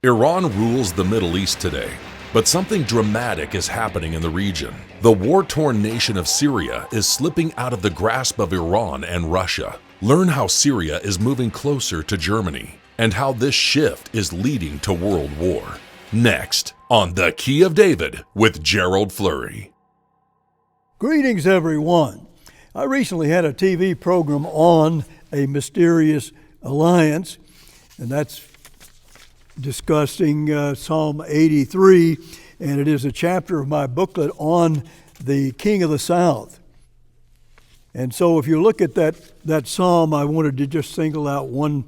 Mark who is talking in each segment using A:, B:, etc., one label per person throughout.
A: Iran rules the Middle East today, but something dramatic is happening in the region. The war-torn nation of Syria is slipping out of the grasp of Iran and Russia. Learn how Syria is moving closer to Germany and how this shift is leading to world war. Next on The Key of David with Gerald Flurry.
B: Greetings, everyone. I recently had a TV program on a mysterious alliance, and that's discussing Psalm 83, and it is a chapter of my booklet on the King of the South. And so if you look at that psalm, I wanted to just single out one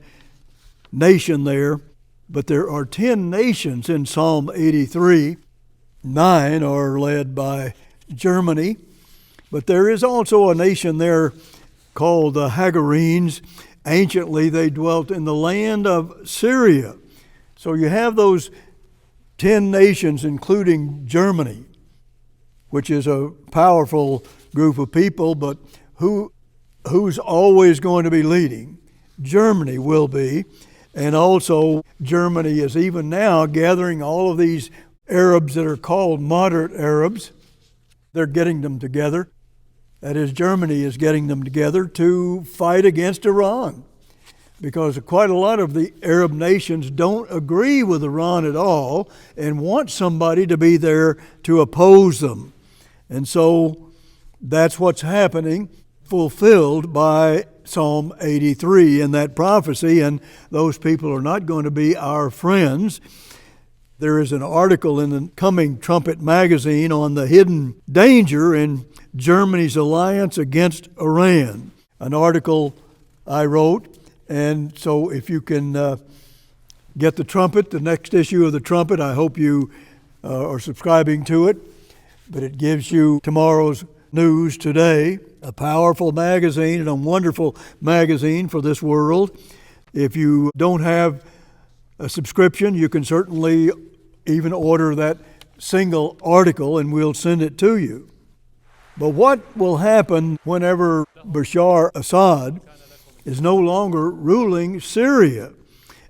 B: nation there, but there are 10 nations in Psalm 83. 9 are led by Germany, but there is also a nation there called the Hagarenes. Anciently, they dwelt in the land of Syria. So you have those 10 nations, including Germany, which is a powerful group of people, but who's always going to be leading? Germany will be. And also, Germany is even now gathering all of these Arabs that are called moderate Arabs. They're getting them together. That is, Germany is getting them together to fight against Iran, because quite a lot of the Arab nations don't agree with Iran at all and want somebody to be there to oppose them. And so that's what's happening, fulfilled by Psalm 83 in that prophecy, and those people are not going to be our friends. There is an article in the coming Trumpet magazine on the hidden danger in Germany's alliance against Iran, an article I wrote. And so if you can get the Trumpet, the next issue of the Trumpet, I hope you are subscribing to it. But it gives you tomorrow's news today, a powerful magazine and a wonderful magazine for this world. If you don't have a subscription, you can certainly even order that single article and we'll send it to you. But what will happen whenever Bashar Assad is no longer ruling Syria?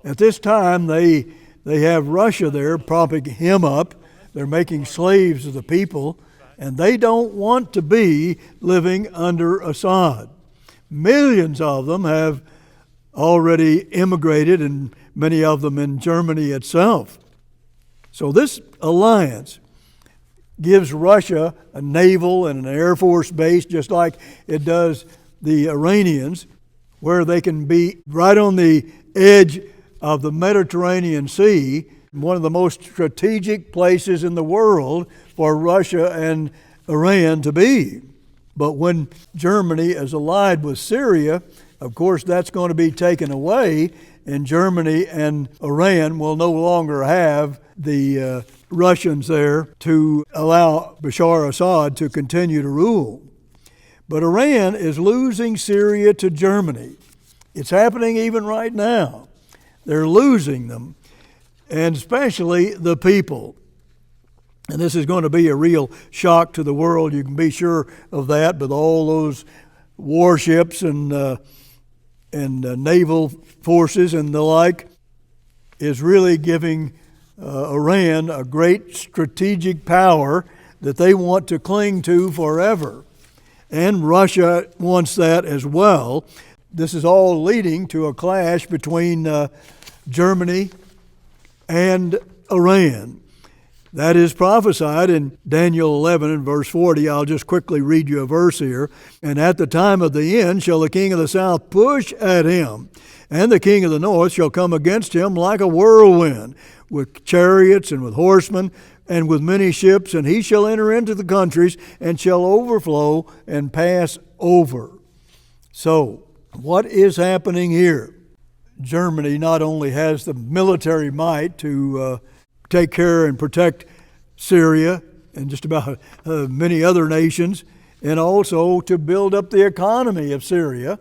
B: At this time, they have Russia there propping him up. They're making slaves of the people, and they don't want to be living under Assad. Millions of them have already immigrated, and many of them in Germany itself. So this alliance gives Russia a naval and an air force base, just like it does the Iranians, where they can be right on the edge of the Mediterranean Sea, one of the most strategic places in the world for Russia and Iran to be. But when Germany is allied with Syria, of course that's going to be taken away, and Germany and Iran will no longer have the Russians there to allow Bashar Assad to continue to rule. But Iran is losing Syria to Germany. It's happening even right now. They're losing them, and especially the people. And this is going to be a real shock to the world. You can be sure of that, with all those warships and naval forces and the like, is really giving Iran a great strategic power that they want to cling to forever. And Russia wants that as well. This is all leading to a clash between Germany and Iran. That is prophesied in Daniel 11 and verse 40. I'll just quickly read you a verse here. And at the time of the end shall the king of the south push at him, and the king of the north shall come against him like a whirlwind, with chariots and with horsemen and with many ships, and he shall enter into the countries and shall overflow and pass over. So, what is happening here? Germany not only has the military might to take care and protect Syria and just about many other nations, and also to build up the economy of Syria.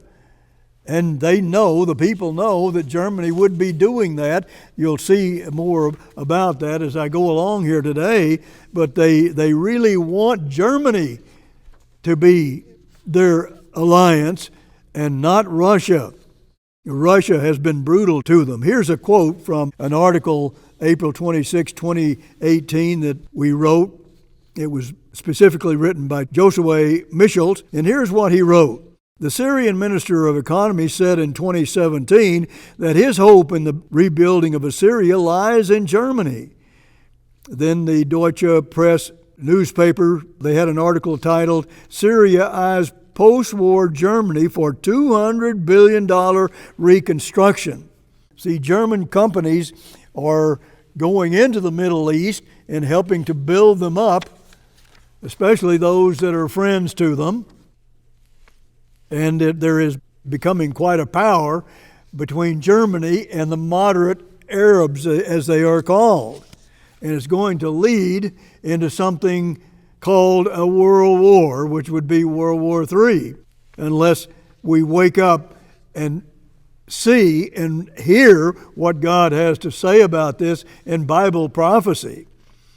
B: And they know, the people know, that Germany would be doing that. You'll see more about that as I go along here today. But they really want Germany to be their alliance and not Russia. Russia has been brutal to them. Here's a quote from an article April 26, 2018 that we wrote. It was specifically written by Josue Michels, and here's what he wrote. The Syrian Minister of Economy said in 2017 that his hope in the rebuilding of Assyria lies in Germany. Then the Deutsche Press newspaper, they had an article titled, Syria Eyes Post-War Germany for $200 billion Reconstruction. See, German companies are going into the Middle East and helping to build them up, especially those that are friends to them. And there is becoming quite a power between Germany and the moderate Arabs, as they are called. And it's going to lead into something called a world war, which would be World War III, unless we wake up and see and hear what God has to say about this in Bible prophecy.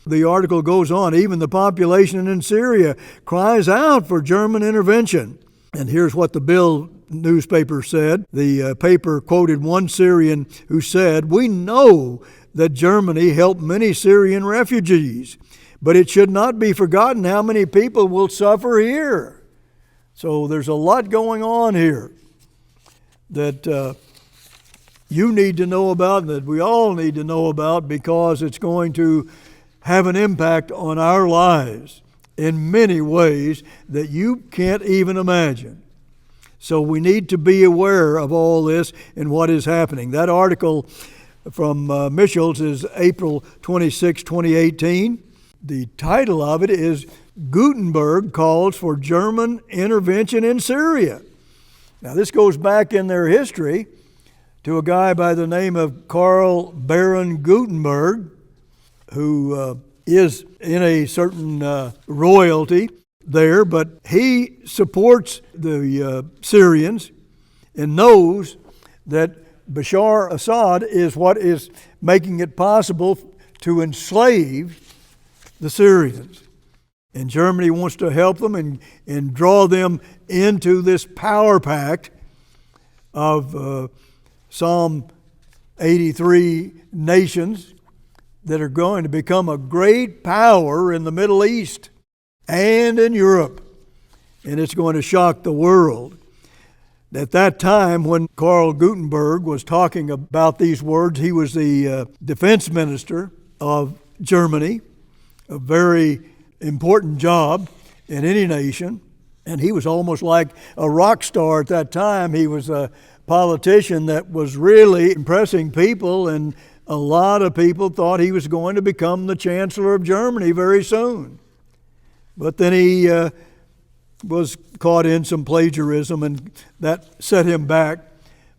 B: The article goes on, even the population in Syria cries out for German intervention. And here's what the Bild newspaper said. The paper quoted one Syrian who said, "We know that Germany helped many Syrian refugees, but it should not be forgotten how many people will suffer here." So there's a lot going on here that you need to know about, and that we all need to know about, because it's going to have an impact on our lives in many ways that you can't even imagine. So we need to be aware of all this and what is happening. That article from Michels is April 26, 2018. The title of it is Gutenberg Calls for German Intervention in Syria. Now this goes back in their history to a guy by the name of Karl Baron Gutenberg, who is in a certain royalty there, but he supports the Syrians and knows that Bashar Assad is what is making it possible to enslave the Syrians. And Germany wants to help them and draw them into this power pact of Psalm 83 nations that are going to become a great power in the Middle East and in Europe. And it's going to shock the world. At that time, when Karl Gutenberg was talking about these words, he was the defense minister of Germany, a very important job in any nation. And he was almost like a rock star at that time. He was a politician that was really impressing people, and a lot of people thought he was going to become the Chancellor of Germany very soon. But then he was caught in some plagiarism, and that set him back.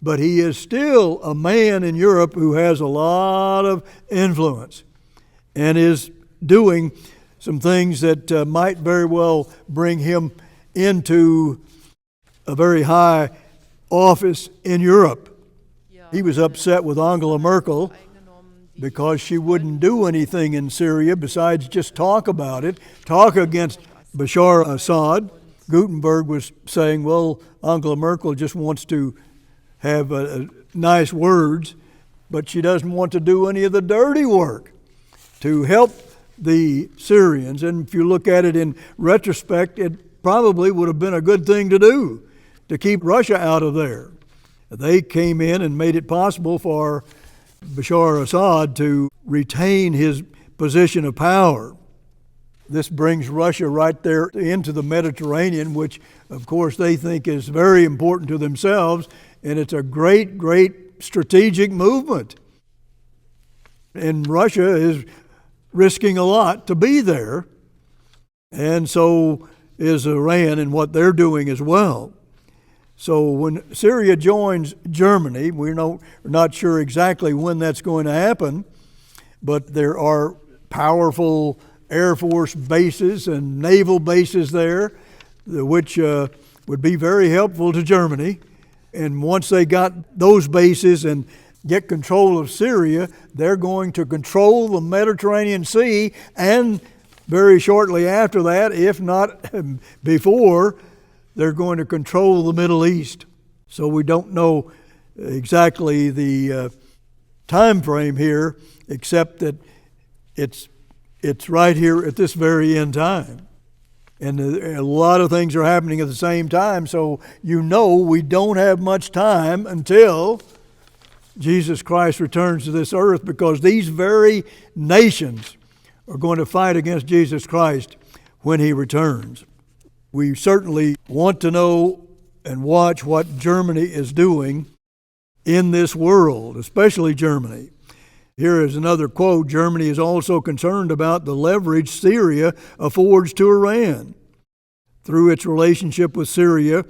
B: But he is still a man in Europe who has a lot of influence and is doing some things that might very well bring him into a very high office in Europe. He was upset with Angela Merkel because she wouldn't do anything in Syria besides just talk about it, talk against Bashar Assad. Gutenberg was saying, well, Angela Merkel just wants to have nice words, but she doesn't want to do any of the dirty work to help the Syrians. And if you look at it in retrospect, it probably would have been a good thing to do, to keep Russia out of there. They came in and made it possible for Bashar Assad to retain his position of power. This brings Russia right there into the Mediterranean, which of course they think is very important to themselves, and it's a great, great strategic movement. And Russia is risking a lot to be there, and so is Iran and what they're doing as well. So when Syria joins Germany, we're not sure exactly when that's going to happen, but there are powerful Air Force bases and naval bases there, which would be very helpful to Germany. And once they got those bases and get control of Syria, they're going to control the Mediterranean Sea, and very shortly after that, if not before, they're going to control the Middle East. So we don't know exactly the time frame here, except that it's right here at this very end time. And a lot of things are happening at the same time, so we don't have much time until Jesus Christ returns to this earth, because these very nations are going to fight against Jesus Christ when he returns. We certainly want to know and watch what Germany is doing in this world, especially Germany. Here is another quote. Germany is also concerned about the leverage Syria affords to Iran. Through its relationship with Syria,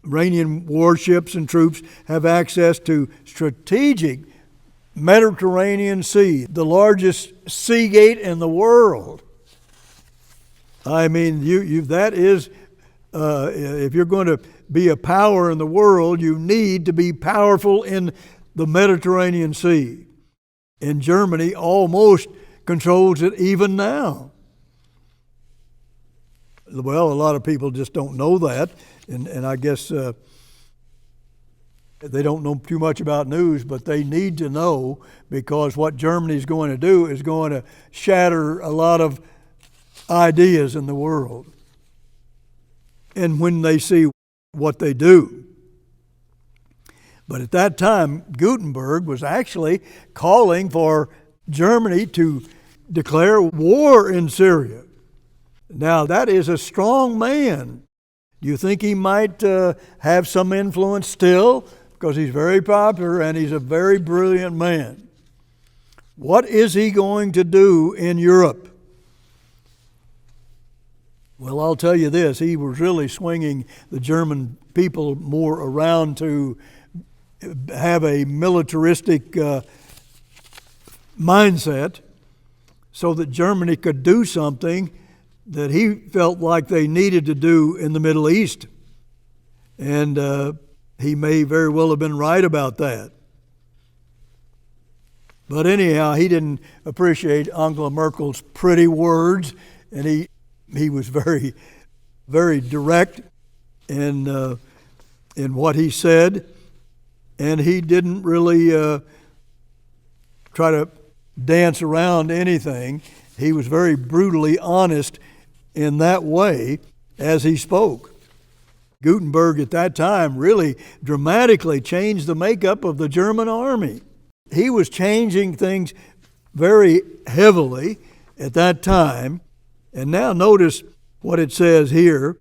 B: Iranian warships and troops have access to strategic Mediterranean Sea, the largest sea gate in the world. I mean, that is, if you're going to be a power in the world, you need to be powerful in the Mediterranean Sea. And Germany almost controls it even now. Well, a lot of people just don't know that, and I guess they don't know too much about news, but they need to know, because what Germany's going to do is going to shatter a lot of ideas in the world. And when they see what they do. But at that time, Gutenberg was actually calling for Germany to declare war in Syria. Now, that is a strong man. Do you think he might have some influence still? Because he's very popular and he's a very brilliant man. What is he going to do in Europe? Well, I'll tell you this. He was really swinging the German people more around to have a militaristic mindset, so that Germany could do something that he felt like they needed to do in the Middle East. And he may very well have been right about that. But anyhow, he didn't appreciate Angela Merkel's pretty words, and he was very, very direct in what he said, and he didn't really try to dance around anything. He was very brutally honest in that way as he spoke. Gutenberg at that time really dramatically changed the makeup of the German army. He was changing things very heavily at that time. And now notice what it says here.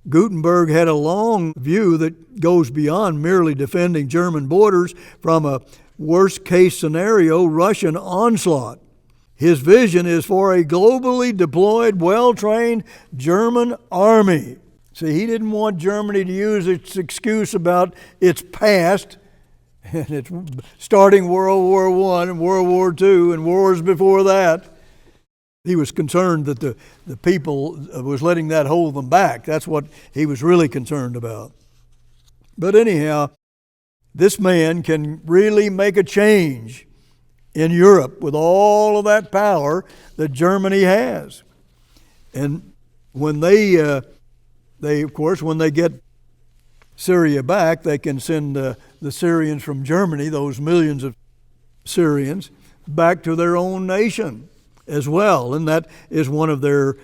B: Gutenberg had a long view that goes beyond merely defending German borders from a worst-case scenario Russian onslaught. His vision is for a globally deployed, well-trained German army. See, he didn't want Germany to use its excuse about its past, and it's starting World War I and World War II and wars before that. He was concerned that the people was letting that hold them back. That's what he was really concerned about. But anyhow, this man can really make a change in Europe with all of that power that Germany has. And when they of course, when they get Syria back, they can send the Syrians from Germany, those millions of Syrians, back to their own nation as well. And that is one of their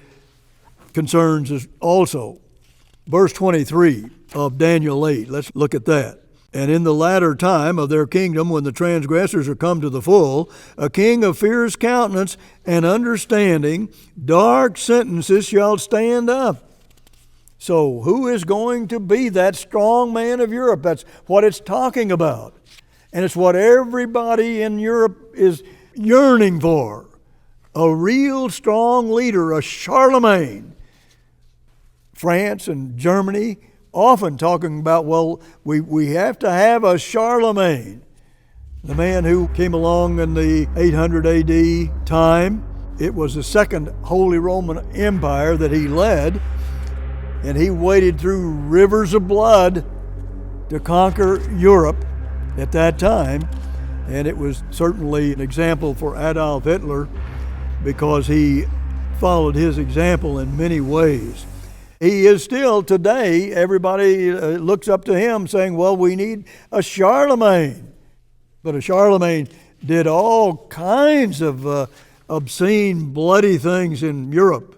B: concerns also. Verse 23 of Daniel 8, let's look at that. And in the latter time of their kingdom, when the transgressors are come to the full, a king of fierce countenance and understanding, dark sentences shall stand up. So who is going to be that strong man of Europe? That's what it's talking about. And it's what everybody in Europe is yearning for. A real strong leader, a Charlemagne. France and Germany often talking about, well, we have to have a Charlemagne. The man who came along in the 800 AD time. It was the Second Holy Roman Empire that he led, and he waded through rivers of blood to conquer Europe at that time. And it was certainly an example for Adolf Hitler, because he followed his example in many ways. He is still today, everybody looks up to him saying, well, we need a Charlemagne. But a Charlemagne did all kinds of obscene, bloody things in Europe.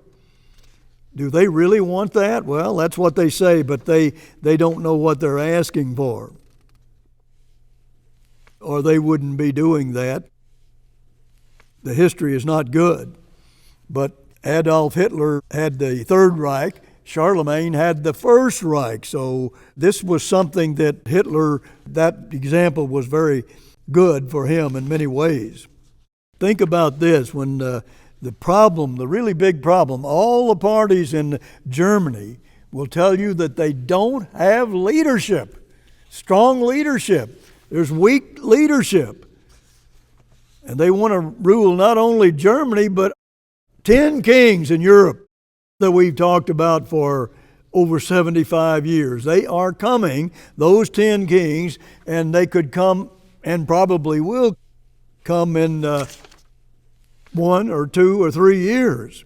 B: Do they really want that? Well, that's what they say, but they don't know what they're asking for. Or they wouldn't be doing that. The history is not good. But Adolf Hitler had the Third Reich. Charlemagne had the First Reich. So this was something that Hitler, that example was very good for him in many ways. Think about this. When the really big problem, all the parties in Germany will tell you that they don't have leadership, strong leadership. There's weak leadership. And they want to rule not only Germany, but 10 kings in Europe that we've talked about for over 75 years. They are coming, those 10 kings, and they could come and probably will come in 1 or 2 or 3 years.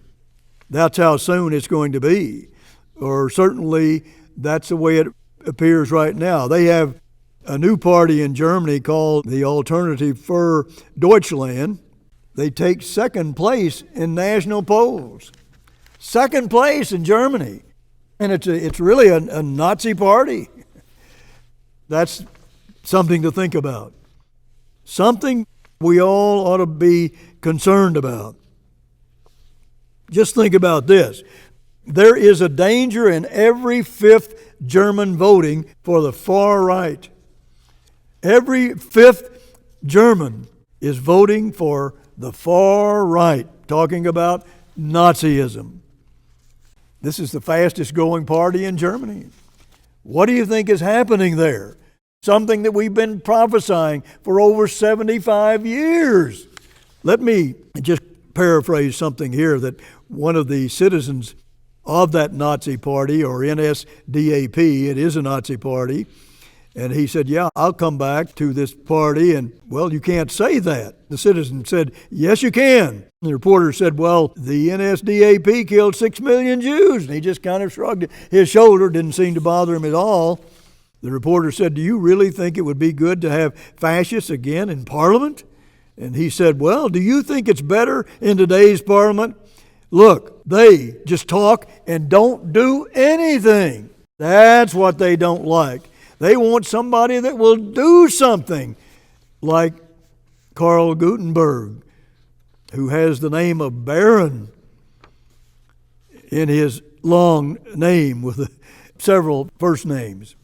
B: That's how soon it's going to be. Or certainly that's the way it appears right now. They have a new party in Germany called the Alternative für Deutschland. They take second place in national polls. Second place in Germany. And it's really a Nazi party. That's something to think about. Something we all ought to be concerned about. Just think about this. There is a danger in every fifth German voting for the far right. Every fifth German is voting for the far right, talking about Nazism. This is the fastest growing party in Germany. What do you think is happening there? Something that we've been prophesying for over 75 years. Let me just paraphrase something here that one of the citizens of that Nazi party, or NSDAP, it is a Nazi party, and he said, yeah, I'll come back to this party. And, well, you can't say that. The citizen said, yes, you can. The reporter said, well, the NSDAP killed 6 million Jews. And he just kind of shrugged his shoulder, didn't seem to bother him at all. The reporter said, do you really think it would be good to have fascists again in Parliament? And he said, well, do you think it's better in today's Parliament? Look, they just talk and don't do anything. That's what they don't like. They want somebody that will do something, like Karl Gutenberg, who has the name of Baron in his long name with several first names.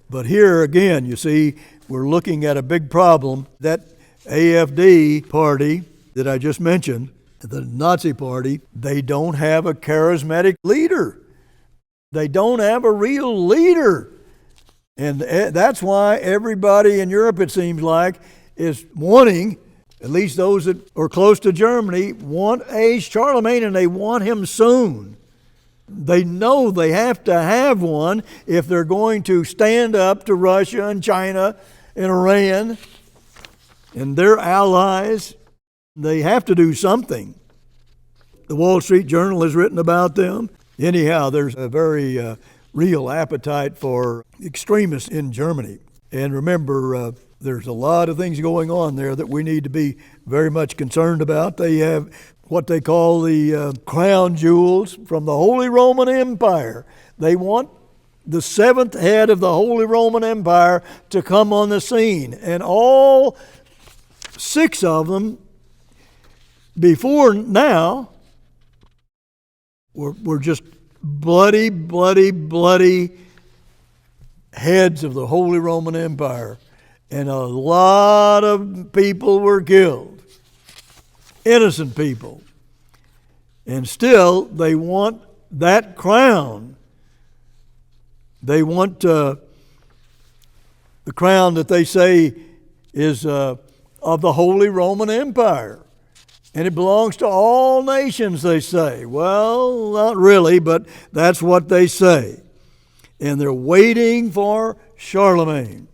B: But here again, you see, we're looking at a big problem. That AfD party that I just mentioned, the Nazi party, they don't have a charismatic leader. They don't have a real leader. And that's why everybody in Europe, it seems like, is wanting, at least those that are close to Germany, want a Charlemagne, and they want him soon. They know they have to have one if they're going to stand up to Russia and China and Iran and their allies. They have to do something. The Wall Street Journal has written about them. Anyhow, there's a very real appetite for extremists in Germany. And remember, there's a lot of things going on there that we need to be very much concerned about. They have what they call the crown jewels from the Holy Roman Empire. They want the seventh head of the Holy Roman Empire to come on the scene. And all 6 of them before now were just bloody heads of the Holy Roman Empire. And a lot of people were killed. Innocent people. And still, they want that crown. They want the crown that they say is of the Holy Roman Empire. And it belongs to all nations, they say. Well, not really, but that's what they say. And they're waiting for Charlemagne.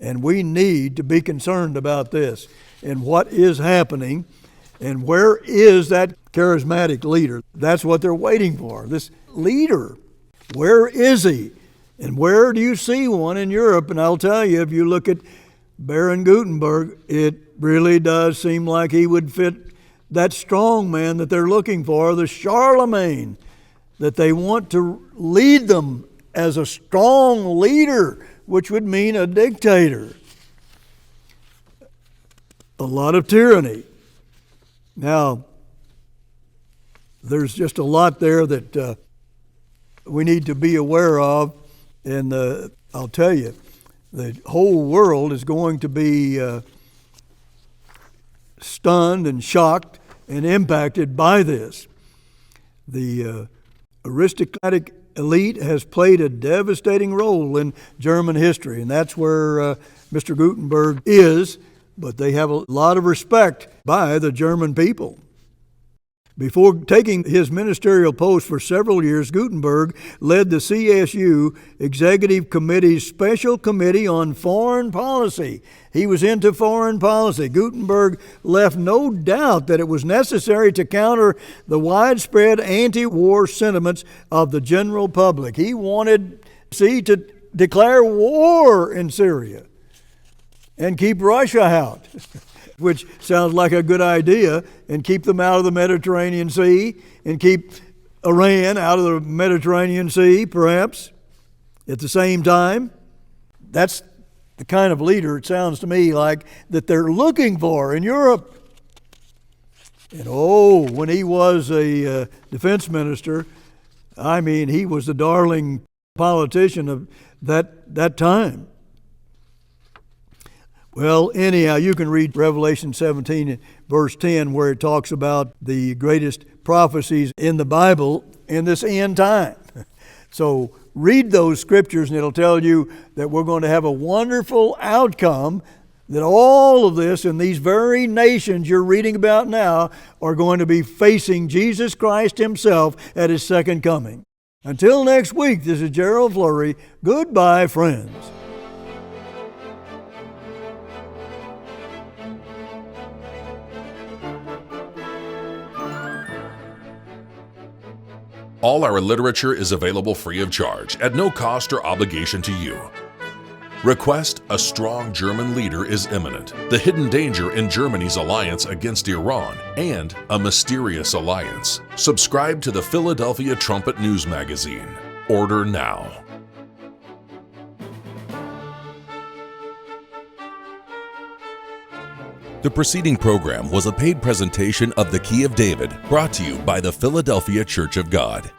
B: And we need to be concerned about this and what is happening and where is that charismatic leader. That's what they're waiting for, this leader. Where is he? And where do you see one in Europe? And I'll tell you, if you look at Baron Gutenberg, it really does seem like he would fit that strong man that they're looking for, the Charlemagne, that they want to lead them as a strong leader, which would mean a dictator. A lot of tyranny. Now, there's just a lot there that we need to be aware of, and I'll tell you, the whole world is going to be stunned and shocked and impacted by this. The aristocratic elite has played a devastating role in German history, and that's where Mr. Gutenberg is, but they have a lot of respect by the German people. Before taking his ministerial post for several years, Gutenberg led the CSU Executive Committee's Special Committee on Foreign Policy. He was into foreign policy. Gutenberg left no doubt that it was necessary to counter the widespread anti-war sentiments of the general public. He wanted to declare war in Syria and keep Russia out, which sounds like a good idea, and keep them out of the Mediterranean Sea, and keep Iran out of the Mediterranean Sea, perhaps, at the same time. That's the kind of leader, it sounds to me like, that they're looking for in Europe. And when he was a defense minister, I mean, he was the darling politician of that time. Well, anyhow, you can read Revelation 17, verse 10, where it talks about the greatest prophecies in the Bible in this end time. So read those scriptures, and it'll tell you that we're going to have a wonderful outcome, that all of this in these very nations you're reading about now are going to be facing Jesus Christ Himself at His second coming. Until next week, this is Gerald Flurry. Goodbye, friends.
A: All our literature is available free of charge, at no cost or obligation to you. Request A Strong German Leader is Imminent, The Hidden Danger in Germany's Alliance Against Iran, and A Mysterious Alliance. Subscribe to the Philadelphia Trumpet News Magazine. Order now. The preceding program was a paid presentation of The Key of David, brought to you by the Philadelphia Church of God.